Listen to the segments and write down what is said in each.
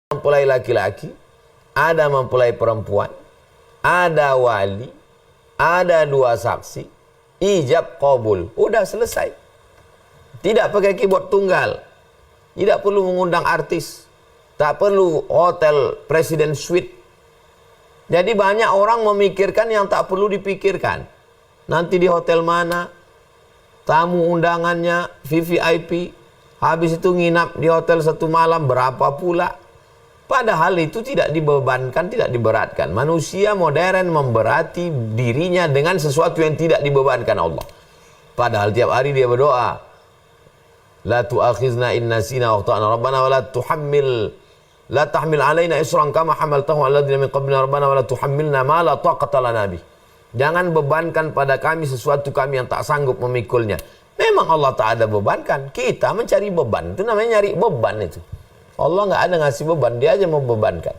mempelai laki-laki, ada mempelai perempuan, ada wali, ada dua saksi, ijab qabul. Udah selesai. Tidak pakai keyboard tunggal. Tidak perlu mengundang artis. Tak perlu hotel presiden suite. Jadi banyak orang memikirkan yang tak perlu dipikirkan. Nanti di hotel mana, tamu undangannya, VVIP, habis itu nginap di hotel satu malam berapa pula. Padahal itu tidak dibebankan, tidak diberatkan. Manusia modern memberati dirinya dengan sesuatu yang tidak dibebankan Allah. Padahal tiap hari dia berdoa, la tu'akhizna in nasina wa akhtana rabbana wa la tahmil alaina isran kama hamaltahu ala alladziina min qablina rabbana wa la tuhammilna ma la taqata lana bih. Jangan bebankan pada kami sesuatu kami yang tak sanggup memikulnya. Memang Allah tak ada bebankan. Kita mencari beban. Itu namanya nyari beban itu. Allah nggak ada ngasih beban, dia aja membebankan.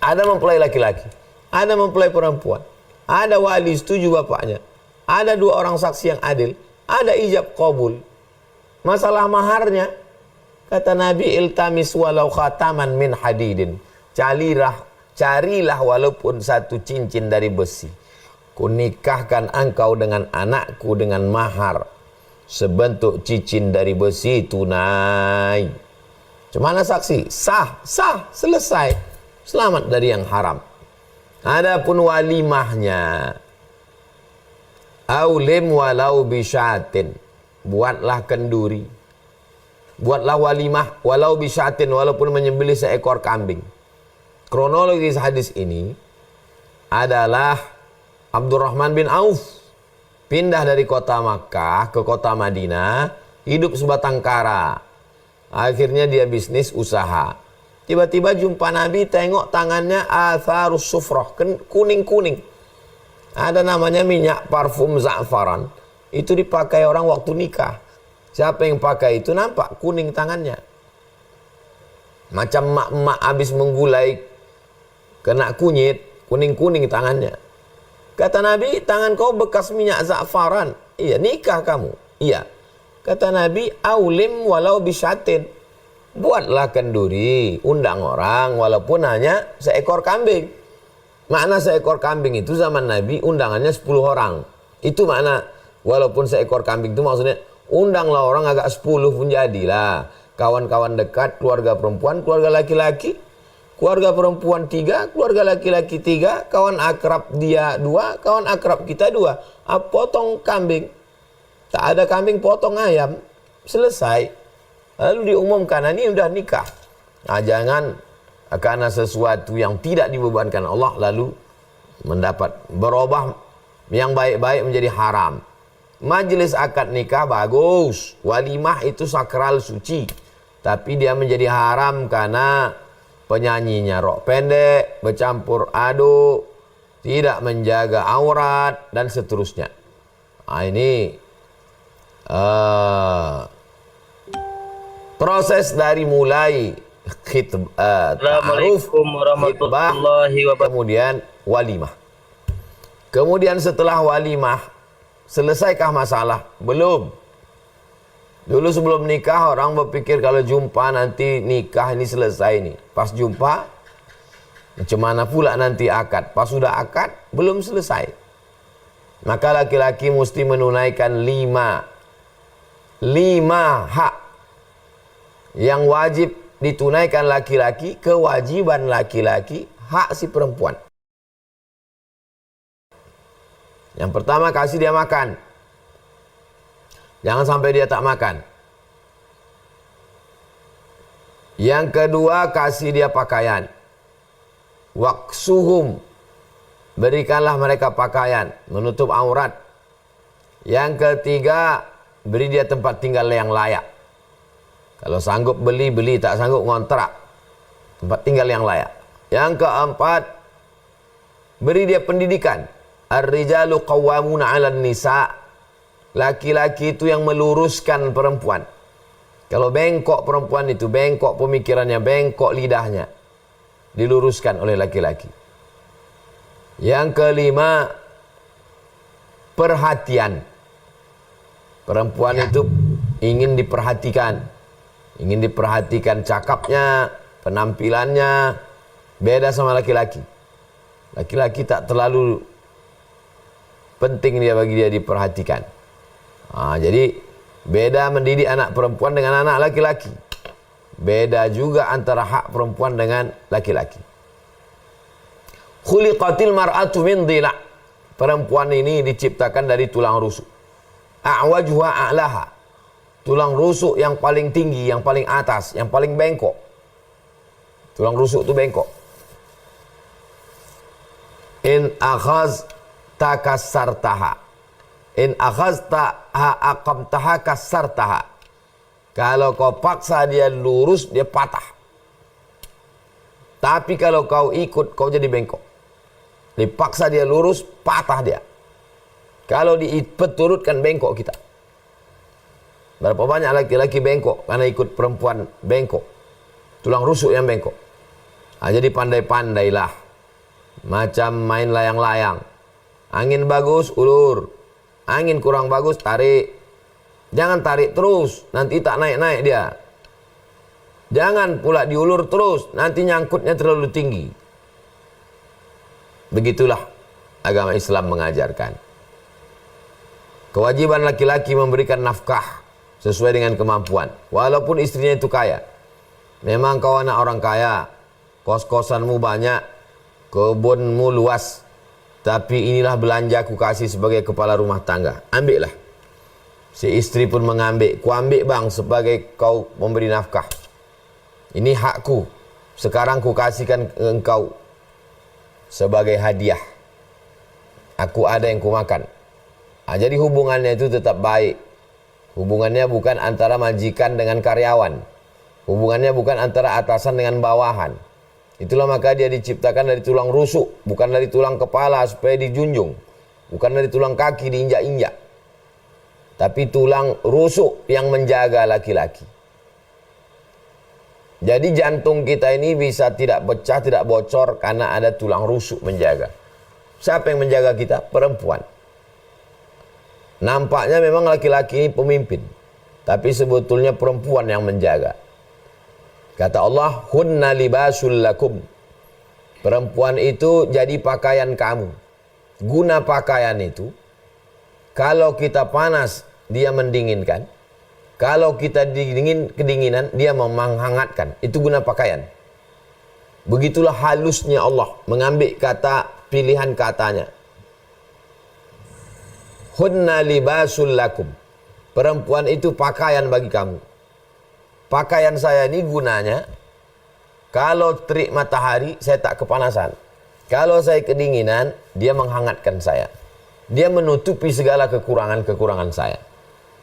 Ada mempelai laki-laki, ada mempelai perempuan, ada wali setuju bapaknya, ada dua orang saksi yang adil, ada ijab qabul. Masalah maharnya, kata Nabi, iltamis walau khataman min hadidin. Carilah walaupun satu cincin dari besi. Kunikahkan engkau dengan anakku dengan mahar sebentuk cincin dari besi tunai. Cemana saksi? Sah, selesai. Selamat dari yang haram. Adapun walimahnya, aulim walau bisyatin. Buatlah kenduri. Buatlah walimah walau bisyatin, walaupun menyembelih seekor kambing. Kronologis hadis ini adalah Abdurrahman bin Auf pindah dari kota Makkah ke kota Madinah, hidup sebatang kara. Akhirnya dia bisnis usaha. Tiba-tiba jumpa Nabi, tengok tangannya atharus sufrah, kuning-kuning. Ada namanya minyak parfum za'faran. Itu dipakai orang waktu nikah. Siapa yang pakai itu nampak kuning tangannya. Macam mak-mak habis menggulai kena kunyit, kuning-kuning tangannya. Kata Nabi, tangan kau bekas minyak za'faran. Iya, nikah kamu. Iya. Kata Nabi, aulim walau bisyatin. Buatlah kenduri, undang orang walaupun hanya seekor kambing. Makna seekor kambing itu zaman Nabi undangannya 10 orang. Itu makna walaupun seekor kambing itu maksudnya undanglah orang agak 10 pun jadilah. Kawan-kawan dekat, keluarga perempuan, keluarga laki-laki. Keluarga perempuan 3, keluarga laki-laki 3, kawan akrab dia 2, kawan akrab kita 2. Potong kambing. Tak ada kambing, potong ayam. Selesai. Lalu diumumkan, ini udah nikah. Nah, jangan karena sesuatu yang tidak dibebankan Allah lalu mendapat berubah yang baik-baik menjadi haram. Majelis akad nikah bagus. Walimah itu sakral suci. Tapi dia menjadi haram karena penyanyinya rok pendek, bercampur aduk, tidak menjaga aurat, dan seterusnya. Nah, ini proses dari mulai ta'aruf, khitbah, kemudian walimah. Kemudian setelah walimah, selesaikah masalah? Belum. Dulu sebelum nikah orang berpikir kalau jumpa nanti nikah ini selesai nih. Pas jumpa, macam mana pula nanti akad? Pas sudah akad, belum selesai. Maka laki-laki mesti menunaikan 5 hak yang wajib ditunaikan laki-laki, kewajiban laki-laki, hak si perempuan. Yang pertama, kasih dia makan. Jangan sampai dia tak makan. Yang kedua, kasih dia pakaian. Waksuhum, berikanlah mereka pakaian, menutup aurat. Yang ketiga, beri dia tempat tinggal yang layak. Kalau sanggup beli, tak sanggup ngontrak. Tempat tinggal yang layak. Yang keempat, beri dia pendidikan. Ar-rijalu qawwamuna 'alan nisa. Laki-laki itu yang meluruskan perempuan. Kalau bengkok perempuan itu, bengkok pemikirannya, bengkok lidahnya, diluruskan oleh laki-laki. Yang kelima, perhatian. Perempuan itu ingin diperhatikan cakapnya, penampilannya beda sama laki-laki. Laki-laki tak terlalu penting bagi dia diperhatikan. Jadi beda mendidik anak perempuan dengan anak laki-laki. Beda juga antara hak perempuan dengan laki-laki. Khuliqatil mar'atu min dhila'. Perempuan ini diciptakan dari tulang rusuk. A'wajuha a'laha. Tulang rusuk yang paling tinggi, yang paling atas, yang paling bengkok. Tulang rusuk itu bengkok. In akhazta kasartaha. In akhazta aqamtaha kasartaha. Kalau kau paksa dia lurus, dia patah. Tapi kalau kau ikut, kau jadi bengkok. Dipaksa dia lurus, patah dia. Kalau dipeturutkan bengkok kita. Berapa banyak laki-laki bengkok karena ikut perempuan bengkok. Tulang rusuk yang bengkok. Jadi pandai-pandailah. Macam main layang-layang. Angin bagus, ulur. Angin kurang bagus, tarik. Jangan tarik terus, nanti tak naik-naik dia. Jangan pula diulur terus, nanti nyangkutnya terlalu tinggi. Begitulah agama Islam mengajarkan. Kewajiban laki-laki memberikan nafkah sesuai dengan kemampuan. Walaupun istrinya itu kaya. Memang kau anak orang kaya, kos-kosanmu banyak, kebunmu luas. Tapi inilah belanja ku kasih sebagai kepala rumah tangga. Ambillah. Si istri pun mengambil. Ku ambil bang sebagai kau memberi nafkah. Ini hakku. Sekarang ku kasihkan ke engkau sebagai hadiah. Aku ada yang ku makan. Jadi hubungannya itu tetap baik. Hubungannya bukan antara majikan dengan karyawan. Hubungannya bukan antara atasan dengan bawahan. Itulah maka dia diciptakan dari tulang rusuk. Bukan dari tulang kepala supaya dijunjung. Bukan dari tulang kaki diinjak-injak. Tapi tulang rusuk yang menjaga laki-laki. Jadi jantung kita ini bisa tidak pecah, tidak bocor karena ada tulang rusuk menjaga. Siapa yang menjaga kita? Perempuan. Nampaknya memang laki-laki ini pemimpin. Tapi sebetulnya perempuan yang menjaga. Kata Allah, hunna libasul lakum. Perempuan itu jadi pakaian kamu. Guna pakaian itu, kalau kita panas, dia mendinginkan. Kalau kita kedinginan, dia menghangatkan. Itu guna pakaian. Begitulah halusnya Allah mengambil kata pilihan katanya. Hunna libasul lakum. Perempuan itu pakaian bagi kamu. Pakaian saya ini gunanya, kalau terik matahari, saya tak kepanasan. Kalau saya kedinginan, dia menghangatkan saya. Dia menutupi segala kekurangan-kekurangan saya.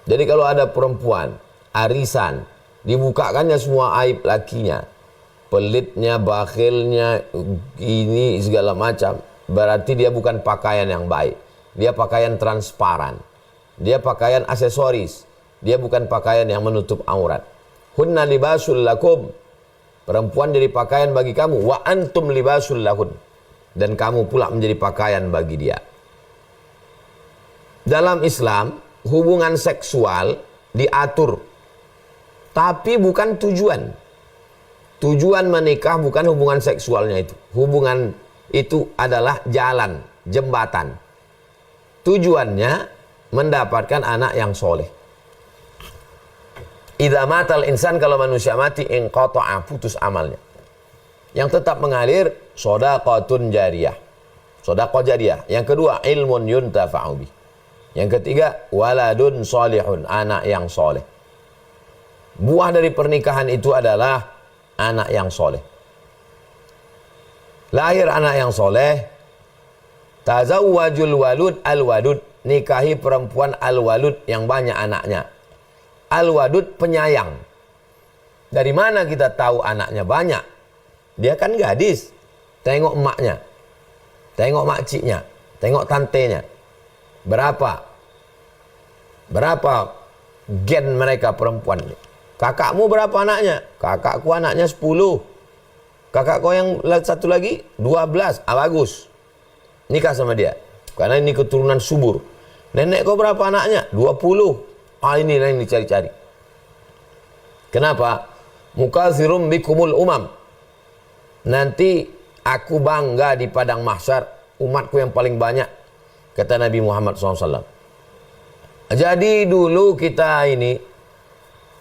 Jadi kalau ada perempuan, arisan, dibukakannya semua aib lakinya. Pelitnya, bakhilnya, ini segala macam. Berarti dia bukan pakaian yang baik. Dia pakaian transparan. Dia pakaian aksesoris. Dia bukan pakaian yang menutup aurat. Hunna libasul lakum. Perempuan jadi pakaian bagi kamu. Wa antum libasul lahun. Dan kamu pula menjadi pakaian bagi dia. Dalam Islam, hubungan seksual diatur. Tapi bukan tujuan. Tujuan menikah bukan hubungan seksualnya itu. Hubungan itu adalah jalan, jembatan. Tujuannya mendapatkan anak yang soleh. Idza matal insan, kalau manusia mati, inqata'a, putus amalnya. Yang tetap mengalir, shadaqatun jariyah. Shadaqah jariyah. Yang kedua, ilmun yuntafa'u bih. Yang ketiga, waladun solihun, anak yang soleh. Buah dari pernikahan itu adalah anak yang soleh. Lahir anak yang soleh, tazawwajul walud al-wadud, nikahi perempuan al-walud yang banyak anaknya. Al-wadud penyayang. Dari mana kita tahu anaknya banyak? Dia kan gadis. Tengok emaknya, tengok makciknya, tengok tantenya. Berapa gen mereka perempuan? Kakakmu berapa anaknya? Kakakku anaknya 10. Kakak kau yang satu lagi 12. Bagus, nikah sama dia, karena ini keturunan subur. Nenek kau berapa anaknya? 20. Inilah yang dicari-cari. Kenapa? Mukatsirum bikumul umam. nanti aku bangga di padang mahsyar, umatku yang paling banyak, kata Nabi Muhammad SAW. Jadi dulu kita ini,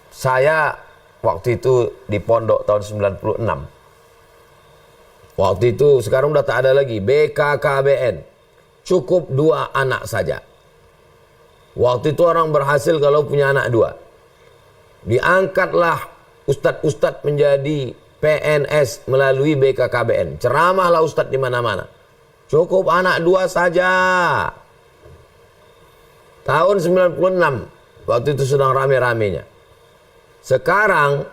saya waktu itu di pondok tahun 96. Waktu itu, sekarang udah tak ada lagi, BKKBN. Cukup 2 anak saja. Waktu itu orang berhasil kalau punya anak 2. Diangkatlah ustadz-ustadz menjadi PNS melalui BKKBN. Ceramahlah ustadz di mana-mana. Cukup anak 2 saja. Tahun 96, waktu itu sedang rame-ramenya. Sekarang,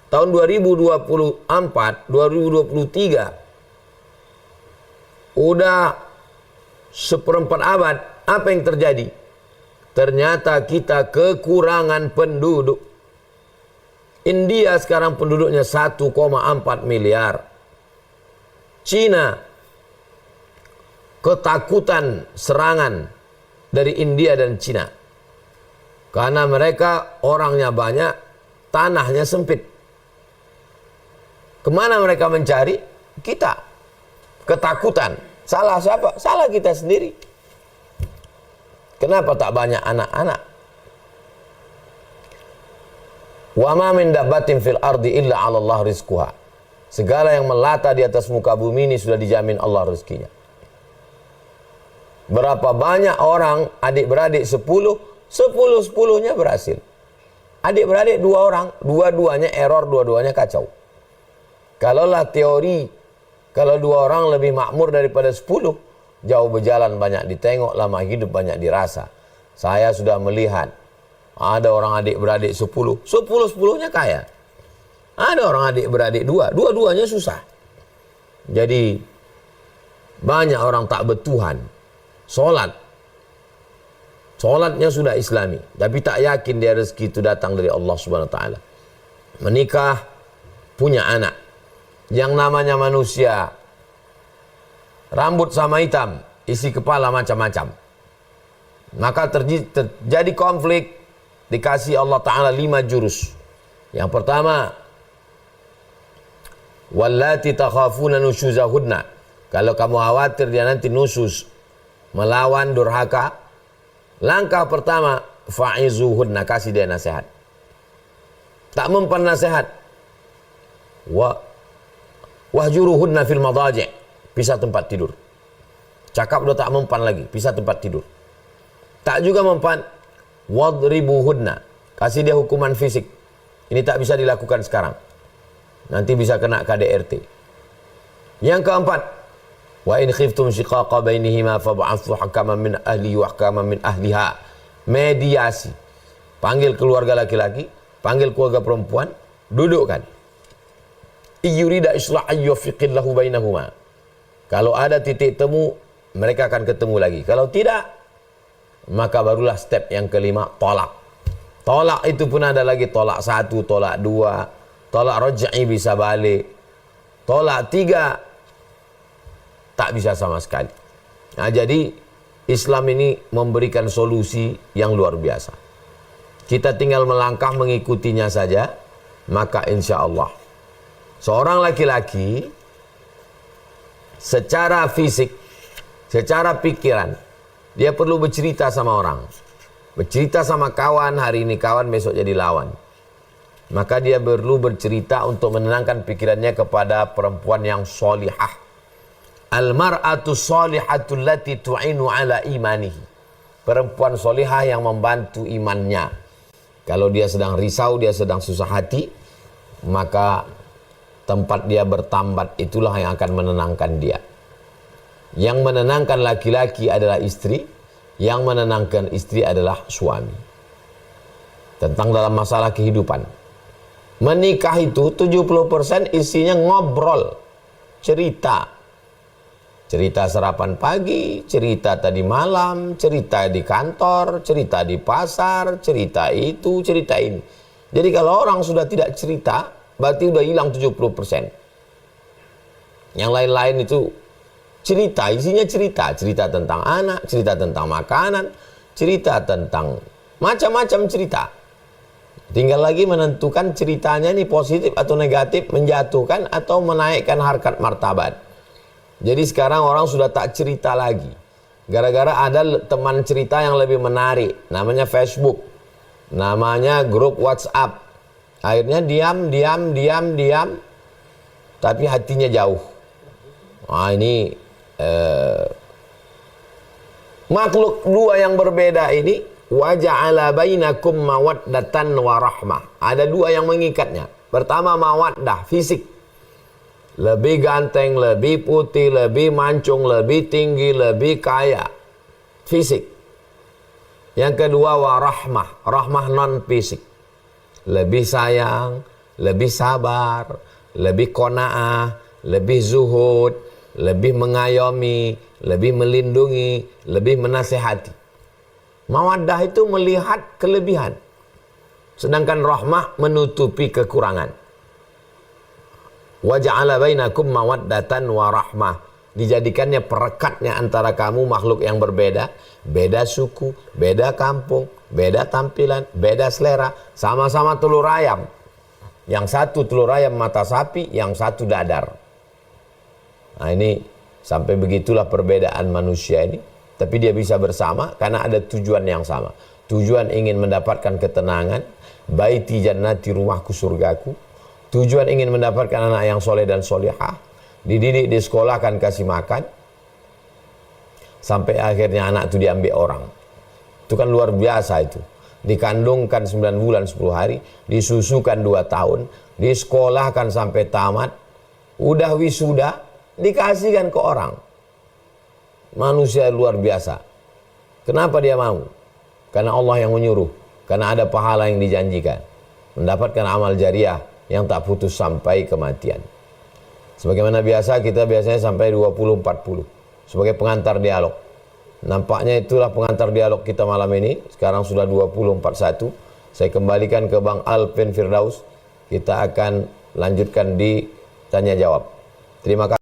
tahun 2024, 2023, udah 1/4 abad, apa yang terjadi? Ternyata kita kekurangan penduduk. India sekarang penduduknya 1,4 miliar. Cina, ketakutan serangan dari India dan Cina. Karena mereka orangnya banyak, tanahnya sempit. Kemana mereka mencari? Kita. Ketakutan. Salah siapa? Salah kita sendiri. Kenapa tak banyak anak-anak? Wa ma min dabbatin fil ardi illa 'ala Allah rizquha. Segala yang melata di atas muka bumi ini sudah dijamin Allah rezekinya. Berapa banyak orang adik-beradik 10-10-nya berhasil. Adik-beradik 2 orang, dua-duanya error, dua-duanya kacau. Kalaulah teori, kalau 2 orang lebih makmur daripada 10, jauh berjalan banyak ditengok, lama hidup banyak dirasa. Saya sudah melihat, ada orang adik-beradik 10-10-nya kaya. Ada orang adik-beradik 2, dua-duanya susah. Jadi, banyak orang tak bertuhan. Solatnya sudah islami, tapi tak yakin dia rezeki itu datang dari Allah Subhanahu Wa Taala. Menikah, punya anak. Yang namanya manusia, rambut sama hitam, isi kepala macam-macam. Maka terjadi konflik, dikasih Allah Ta'ala 5 jurus. Yang pertama, wallati takhafuna nusyuzahunna. Kalau kamu khawatir dia nanti nusus, melawan durhaka, langkah pertama, fa'izuhunna, kasih dia nasihat. Tak mempan nasihat, wahjuruhunna fil madaji', pisah tempat tidur. Cakap udah tak mempan lagi, pisah tempat tidur. Tak juga mempan, wadribuhunna, kasih dia hukuman fisik. Ini tak bisa dilakukan sekarang, nanti bisa kena KDRT. Yang keempat, wa in khiftum shiqaqa bainihima fab'athu hakaman min ahli wa hakaman min ahliha. Mediasi. Panggil keluarga laki-laki, panggil keluarga perempuan, dudukkan. Iyurida islah ayyufiqillahu bainahuma. Kalau ada titik temu, mereka akan ketemu lagi. Kalau tidak, maka barulah step yang kelima, tolak. Tolak itu pun ada lagi, tolak 1, tolak 2, tolak raj'i bisa balik. Tolak 3, tak bisa sama sekali. Nah, jadi Islam ini memberikan solusi yang luar biasa. Kita tinggal melangkah mengikutinya saja, maka insya Allah seorang laki-laki secara fisik, secara pikiran, dia perlu bercerita sama orang. Bercerita sama kawan, hari ini kawan, besok jadi lawan. Maka dia perlu bercerita untuk menenangkan pikirannya kepada perempuan yang solihah. Al-mar'atu solihatul lati tu'inu ala imanihi. Perempuan solihah yang membantu imannya. Kalau dia sedang risau, dia sedang susah hati, maka tempat dia bertambat itulah yang akan menenangkan dia. Yang menenangkan laki-laki adalah istri, yang menenangkan istri adalah suami. Tentang dalam masalah kehidupan. Menikah itu 70% isinya ngobrol, cerita. Cerita sarapan pagi, cerita tadi malam, cerita di kantor, cerita di pasar, cerita itu, cerita ini. Jadi kalau orang sudah tidak cerita, berarti sudah hilang 70%. Yang lain-lain itu cerita, isinya cerita. Cerita tentang anak, cerita tentang makanan, cerita tentang macam-macam cerita. Tinggal lagi menentukan ceritanya ini positif atau negatif, menjatuhkan atau menaikkan harkat martabat. Jadi sekarang orang sudah tak cerita lagi. Gara-gara ada teman cerita yang lebih menarik, namanya Facebook, namanya grup WhatsApp. Akhirnya diam, tapi hatinya jauh. Nah, ini makhluk dua yang berbeda ini, wa ja'ala bainakum mawaddatan wa rahmah. Ada dua yang mengikatnya. Pertama mawaddah, fisik. Lebih ganteng, lebih putih, lebih mancung, lebih tinggi, lebih kaya. Fisik. Yang kedua warahmah, rahmah non fisik. Lebih sayang, lebih sabar, lebih qanaah, lebih zuhud, lebih mengayomi, lebih melindungi, lebih menasihati. Mawaddah itu melihat kelebihan. Sedangkan rahmah menutupi kekurangan. Wa ja'ala bainakum mawaddatan wa rahmah. Dijadikannya perekatnya antara kamu makhluk yang berbeda, beda suku, beda kampung, beda tampilan, beda selera, sama-sama telur ayam. Yang satu telur ayam mata sapi, yang satu dadar. Nah, ini sampai begitulah perbedaan manusia ini, tapi dia bisa bersama karena ada tujuan yang sama. Tujuan ingin mendapatkan ketenangan, baiti jannati, rumahku surgaku. Tujuan ingin mendapatkan anak yang soleh dan solihah, dididik di sekolah, akan kasih makan, sampai akhirnya anak itu diambil orang. Itu kan luar biasa itu. Dikandungkan 9 bulan 10 hari, disusukan 2 tahun, disekolahkan sampai tamat, udah wisuda, dikasihkan ke orang. Manusia luar biasa. Kenapa dia mau? Karena Allah yang menyuruh, karena ada pahala yang dijanjikan, mendapatkan amal jariah yang tak putus sampai kematian. Sebagaimana biasa, kita biasanya sampai 20-40 sebagai pengantar dialog. Nampaknya itulah pengantar dialog kita malam ini. Sekarang sudah 20.41. Saya kembalikan ke Bang Alvin Firdaus. Kita akan lanjutkan di tanya jawab. Terima kasih.